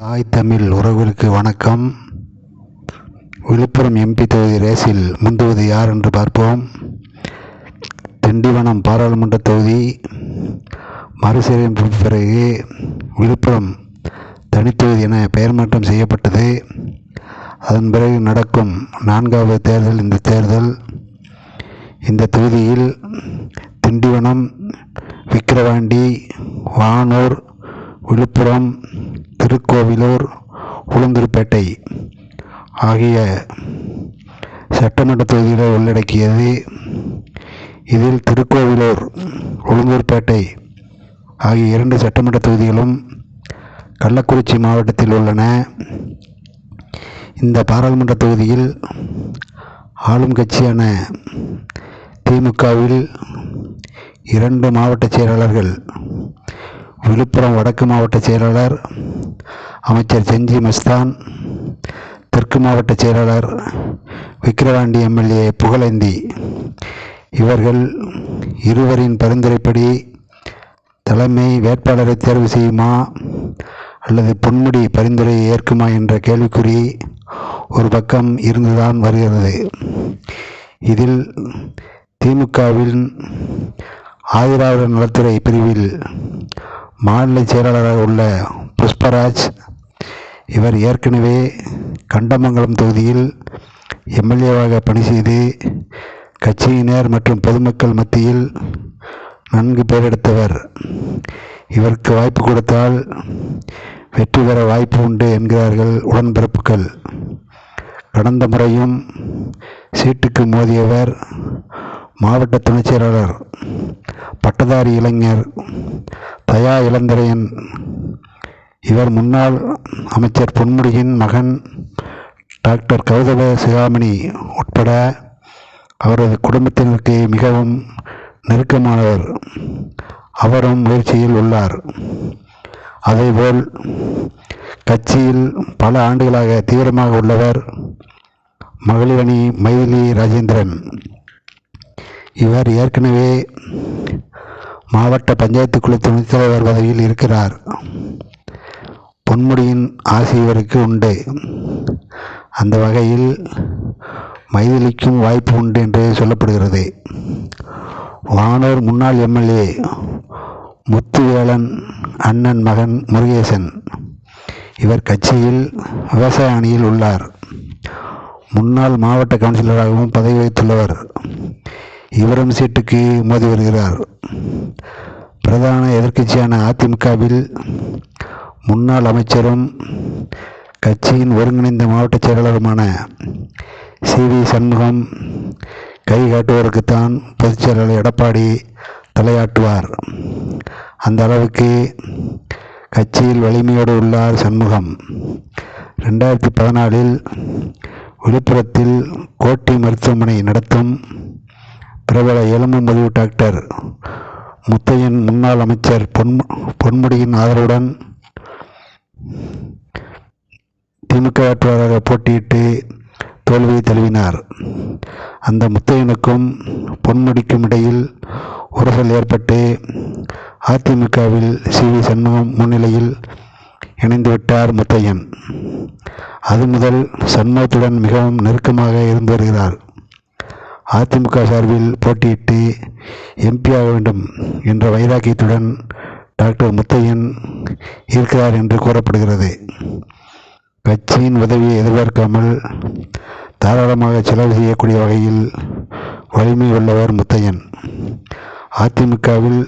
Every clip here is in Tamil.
தாய் தமிழ் உறவுகளுக்கு வணக்கம். விழுப்புரம் எம்பி தொகுதி ரேஸில் முந்துவது யார் என்று பார்ப்போம். திண்டிவனம் பாராளுமன்ற தொகுதி மறுசீரமைப்பு பிறகு விழுப்புரம் தனித்தொகுதி என பெயர் மாற்றம் செய்யப்பட்டது. அதன் பிறகு நடக்கும் 4வது தேர்தல் இந்த தேர்தல். இந்த தொகுதியில் திண்டிவனம், விக்கிரவாண்டி, வானூர், விழுப்புரம், திருக்கோவிலூர், உளுந்தூர்பேட்டை ஆகிய சட்டமன்ற தொகுதிகளை உள்ளடக்கியது. இதில் திருக்கோவிலூர், உளுந்தூர்பேட்டை ஆகிய 2 சட்டமன்ற தொகுதிகளும் கள்ளக்குறிச்சி மாவட்டத்தில் உள்ளன. இந்த பாராளுமன்ற தொகுதியில் ஆளும் கட்சியான திமுகவில் 2 மாவட்ட செயலாளர்கள், விழுப்புரம் வடக்கு மாவட்ட செயலாளர் அமைச்சர் செஞ்சி மஸ்தான், தெற்கு மாவட்ட செயலாளர் விக்கிரவாண்டி எம்எல்ஏ புகழேந்தி, இவர்கள் இருவரின் பரிந்துரைப்படி தலைமை வேட்பாளரை தேர்வு செய்யுமா அல்லது பொன்முடி பரிந்துரையை ஏற்குமா என்ற கேள்விக்குறி ஒரு பக்கம் இருந்துதான் வருகிறது. இதில் திமுகவின் ஆதிராவிடர் நலத்துறை பிரிவில் மாநில செயலாளராக உள்ள புஷ்பராஜ், இவர் ஏற்கனவே கண்டமங்கலம் தொகுதியில் எம்எல்ஏவாக பணி செய்து கட்சியினர் மற்றும் பொதுமக்கள் மத்தியில் நன்கு பெயரெடுத்தவர். இவருக்கு வாய்ப்பு கொடுத்தால் வெற்றி பெற வாய்ப்பு உண்டு என்கிறார்கள் உடன்பிறப்புகள். கடந்த முறையும் சீட்டுக்கு மோதியவர் மாவட்ட துணைச் செயலாளர் பட்டதாரி இளைஞர் தயா இளந்திரையன். இவர் முன்னாள் அமைச்சர் பொன்முடியின் மகன் டாக்டர் கௌதம சிகாமணி உட்பட அவரது குடும்பத்தினருக்கு மிகவும் நெருக்கமானவர். அவரும் முயற்சியில் உள்ளார். அதேபோல் கட்சியில் பல ஆண்டுகளாக தீவிரமாக உள்ளவர் மகளிரணி மைதிலி ராஜேந்திரன். இவர் ஏற்கனவே மாவட்ட பஞ்சாயத்து குழு துணைத் தலைவர் பதவியில் இருக்கிறார். பொன்முடியின் ஆசை இவருக்கு உண்டு. அந்த வகையில் மைதிலிக்கும் வாய்ப்பு உண்டு என்று சொல்லப்படுகிறது. வானூர் முன்னாள் எம்எல்ஏ முத்துவேலன் அண்ணன் மகன் முருகேசன், இவர் கட்சியில் விவசாய அணியில் உள்ளார். முன்னாள் மாவட்ட கவுன்சிலராகவும் பதவி வகித்துள்ளவர். இவரும் சீட்டுக்கு மோதி வருகிறார். பிரதான எதிர்க்கட்சியான அதிமுகவில் முன்னாள் அமைச்சரும் கட்சியின் ஒருங்கிணைந்த மாவட்ட செயலாளருமான சி.வி. சண்முகம் கை காட்டுவதற்குத்தான் பொதுச் செயலாளர் எடப்பாடி தலையாட்டுவார். அந்த அளவுக்கு கட்சியில் வலிமையோடு உள்ளார் சண்முகம். 2014 விழுப்புரத்தில் கோட்டி மருத்துவமனை நடத்தும் பிரபல எலும்பு முறிவு டாக்டர் முத்தையன் முன்னாள் அமைச்சர் பொன்முடியின் ஆதரவுடன் திமுக வேட்பாளராக போட்டியிட்டு தோல்வியை தழுவினார். அந்த முத்தையனுக்கும் பொன்முடிக்கும் இடையில் உரசல் ஏற்பட்டு அதிமுகவில் சி.வி. சண்முகம் முன்னிலையில் இணைந்துவிட்டார் முத்தையன். அது முதல் சண்முகத்துடன் மிகவும் நெருக்கமாக இருந்து வருகிறார். அதிமுக சார்பில் போட்டியிட்டு எம்பியாக வேண்டும் என்ற வைராக்கியத்துடன் டாக்டர் முத்தையன் இருக்கிறார் என்று கூறப்படுகிறது. கட்சியின் உதவியை எதிர்பார்க்காமல் தாராளமாக செலவு செய்யக்கூடிய வகையில் வலிமை உள்ளவர் முத்தையன். அதிமுகவில்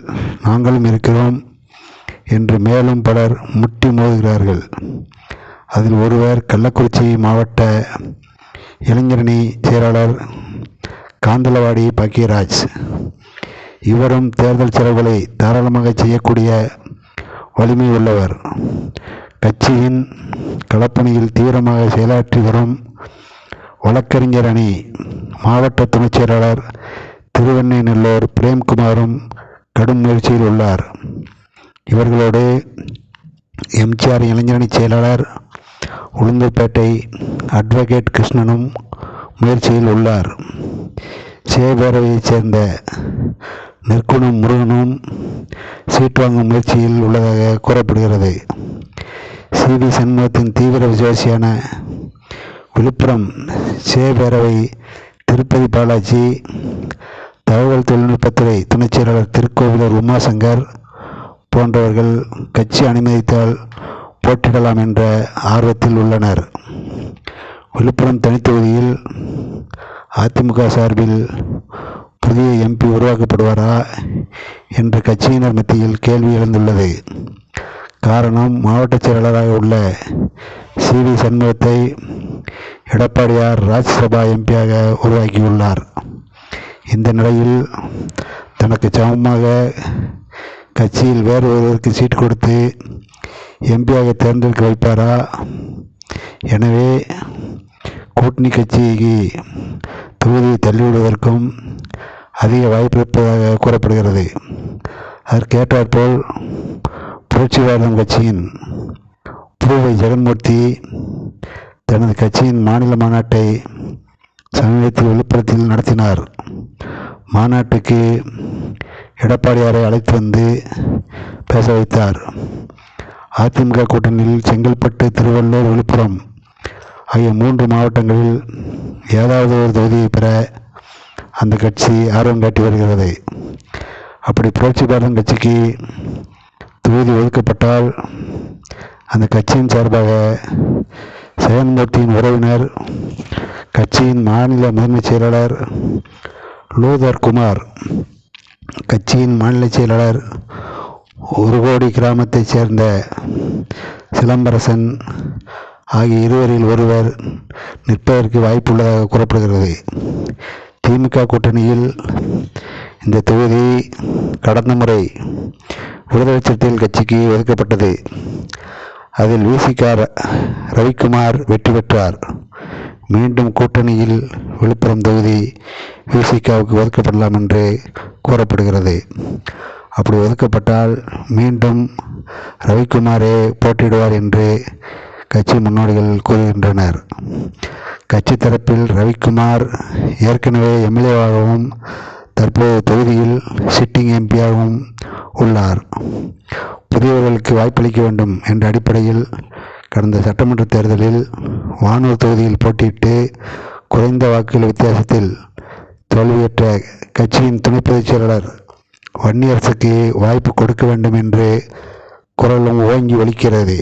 நாங்களும் இருக்கிறோம் என்று மேலும் பலர் முட்டி மோதுகிறார்கள். அதில் ஒருவர் கள்ளக்குறிச்சி மாவட்ட இளைஞரணி செயலாளர் காந்தலவாடி பாக்கியராஜ். இவரும் தேர்தல் செலவுகளை தாராளமாக செய்யக்கூடிய வலிமை உள்ளவர். கட்சியின் களப்பணியில் தீவிரமாக செயலாற்றி வரும் வழக்கறிஞர் அணி மாவட்ட துணைச் செயலாளர் திருவெண்ணைநல்லூர் பிரேம்குமாரும் கடும் முயற்சியில் உள்ளார். இவர்களோடு எம்ஜிஆர் இளைஞரணி செயலாளர் உளுந்தூர்பேட்டை அட்வொகேட் கிருஷ்ணனும் முயற்சியில் உள்ளார். சேபேரவையைச் சேர்ந்த நெற்குணம் முருகனும் சீட் வாங்கும் முயற்சியில் உள்ளதாக கூறப்படுகிறது. சி.வி. சண்முகத்தின் தீவிர விசுவாசியான விழுப்புரம் பேரவை திருப்பதி பாலாஜி, தகவல் தொழில்நுட்பத்துறை துணைச் செயலாளர் திருக்கோவிலூர் உமாசங்கர் போன்றவர்கள் கட்சி அனுமதித்தால் போட்டியிடலாம் என்ற ஆர்வத்தில் உள்ளனர். விழுப்புரம் தனித்தொகுதியில் அதிமுக சார்பில் புதிய எம்பி உருவாக்கப்படுவாரா என்று கட்சியினர் மத்தியில் கேள்வி எழுந்துள்ளது. காரணம், மாவட்ட செயலாளராக உள்ள சி.வி. சண்முகத்தை எடப்பாடியார் ராஜ்யசபா எம்பியாக உருவாக்கியுள்ளார். இந்த நிலையில் தனக்கு சமமாக கட்சியில் வேறு ஒருவருக்கு சீட் கொடுத்து எம்பியாக தேர்ந்தெடுக்க வைப்பாரா? எனவே கூட்டணி கட்சிக்கு தொகுதியை தள்ளிவிடுவதற்கும் அதிக வாய்ப்பு இருப்பதாக கூறப்படுகிறது. அதற்கேற்றாற்போல் புரட்சிவாதம் கட்சியின் பூவை ஜெகன்மூர்த்தி தனது கட்சியின் மாநில மாநாட்டை சமீபத்தில் விழுப்புரத்தில் நடத்தினார். மாநாட்டுக்கு எடப்பாடியாரை அழைத்து வந்து பேச வைத்தார். அதிமுக கூட்டணியில் செங்கல்பட்டு, திருவள்ளூர், விழுப்புரம் ஆகிய 3 மாவட்டங்களில் ஏதாவது ஒரு தொகுதியை பெற அந்த கட்சி ஆர்வம் காட்டி வருகிறது. அப்படி புரட்சி பாரதம் கட்சிக்கு தொகுதி ஒதுக்கப்பட்டால் அந்த கட்சியின் சார்பாக ஜெகன்மூர்த்தியின் உறவினர், கட்சியின் மாநில முதன்மைச் செயலாளர் லூதர் குமார், கட்சியின் மாநில செயலாளர் உருகோடி கிராமத்தைச் சேர்ந்த சிலம்பரசன் ஆகிய இருவரில் ஒருவர் நிற்பதற்கு வாய்ப்புள்ளதாக கூறப்படுகிறது. திமுக கூட்டணியில் இந்த தொகுதி கடந்த முறை விடுதலை சிறுத்தைகள் கட்சிக்கு ஒதுக்கப்பட்டது. அதில் வி.சி.க. ரவிக்குமார் வெற்றி பெற்றார். மீண்டும் கூட்டணியில் விழுப்புரம் தொகுதி வி.சி.க.வுக்கு ஒதுக்கப்படலாம் என்று கூறப்படுகிறது. அப்படி ஒதுக்கப்பட்டால் மீண்டும் ரவிக்குமாரே போட்டியிடுவார் என்று கட்சி முன்னோடிகள் கூறுகின்றனர். கட்சி தரப்பில் ரவிக்குமார் ஏற்கனவே எம்எல்ஏவாகவும் தற்போது தொகுதியில் சிட்டிங் எம்பியாகவும் உள்ளார். புதியவர்களுக்கு வாய்ப்பளிக்க வேண்டும் என்ற அடிப்படையில் கடந்த சட்டமன்ற தேர்தலில் வானூர் தொகுதியில் போட்டியிட்டு குறைந்த வாக்குகள் வித்தியாசத்தில் தோல்வியுற்ற கட்சியின் துணை பொதுச் செயலாளர் வன்னியரசுக்கு வாய்ப்பு கொடுக்க வேண்டும் என்று குரலும் ஓங்கி ஒலிக்கிறது.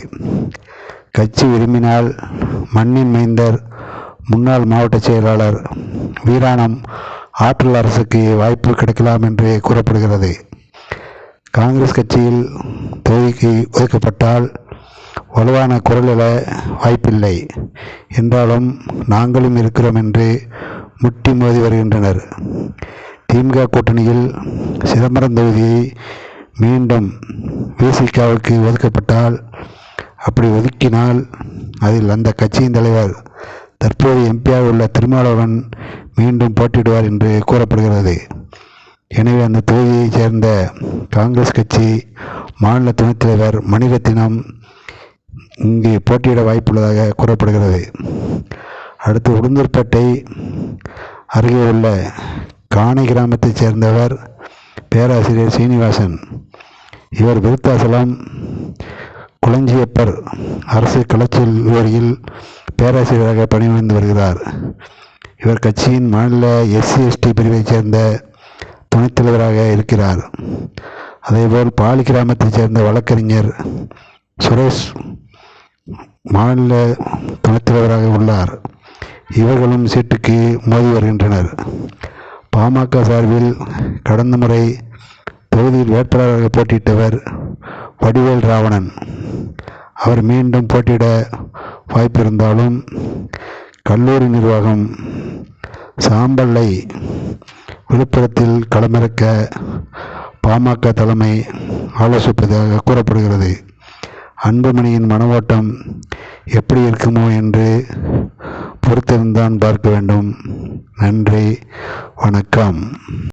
கட்சி விரும்பினால் மண்ணின் மைந்தர் முன்னாள் மாவட்ட செயலாளர் வீராணம் ஆற்றல் அரசுக்கு வாய்ப்பு கிடைக்கலாம் என்று கூறப்படுகிறது. காங்கிரஸ் கட்சியில் தொகுதிக்கு ஒதுக்கப்பட்டால் வலுவான குரல் எழ வாய்ப்பில்லை என்றாலும் நாங்களும் இருக்கிறோம் என்று முட்டி மோதி வருகின்றனர். திமுக கூட்டணியில் சிதம்பரம் தொகுதி மீண்டும் வி.சி.க.வுக்கு ஒதுக்கப்பட்டால், அப்படி ஒதுக்கினால் அதில் அந்த கட்சியின் தலைவர் தற்போது எம்பியாக உள்ள திருமாவளவன் மீண்டும் போட்டியிடுவார் என்று கூறப்படுகிறது. எனவே அந்த தொகுதியைச் சேர்ந்த காங்கிரஸ் கட்சி மாநில துணைத் தலைவர் மணிரத்தினம் இங்கே போட்டியிட வாய்ப்புள்ளதாக கூறப்படுகிறது. அடுத்து உளுந்தூர்பேட்டை அருகே உள்ள காணை கிராமத்தைச் சேர்ந்தவர் பேராசிரியர் சீனிவாசன். இவர் விருத்தாசலம் குளஞ்சியப்பர் அரசு கலைக்கல்லூரியில் பேராசிரியராக பணிபுரிந்து வருகிறார். இவர் கட்சியின் மாநில SC/ST பிரிவைச் சேர்ந்த துணைத் தலைவராக இருக்கிறார். அதேபோல் பாலி கிராமத்தைச் சேர்ந்த வழக்கறிஞர் சுரேஷ் மாநில துணைத் தலைவராக உள்ளார். இவர்களும் சீட்டுக்கு மோதி வருகின்றனர். பாமக சார்பில் கடந்த முறை தொகுதியில் வேட்பாளராக போட்டியிட்டவர் வடிவேல் ராவணன். அவர் மீண்டும் போட்டியிட வாய்ப்பு இருந்தாலும் கல்லூரி நிர்வாகம் சாம்பலை விழுப்புரத்தில் களமிறக்க பாமக தலைமை ஆலோசிப்பதாக கூறப்படுகிறது. அன்புமணியின் மனவோட்டம் எப்படி இருக்குமோ என்று பொறுத்திருந்தான் பார்க்க வேண்டும். நன்றி, வணக்கம்.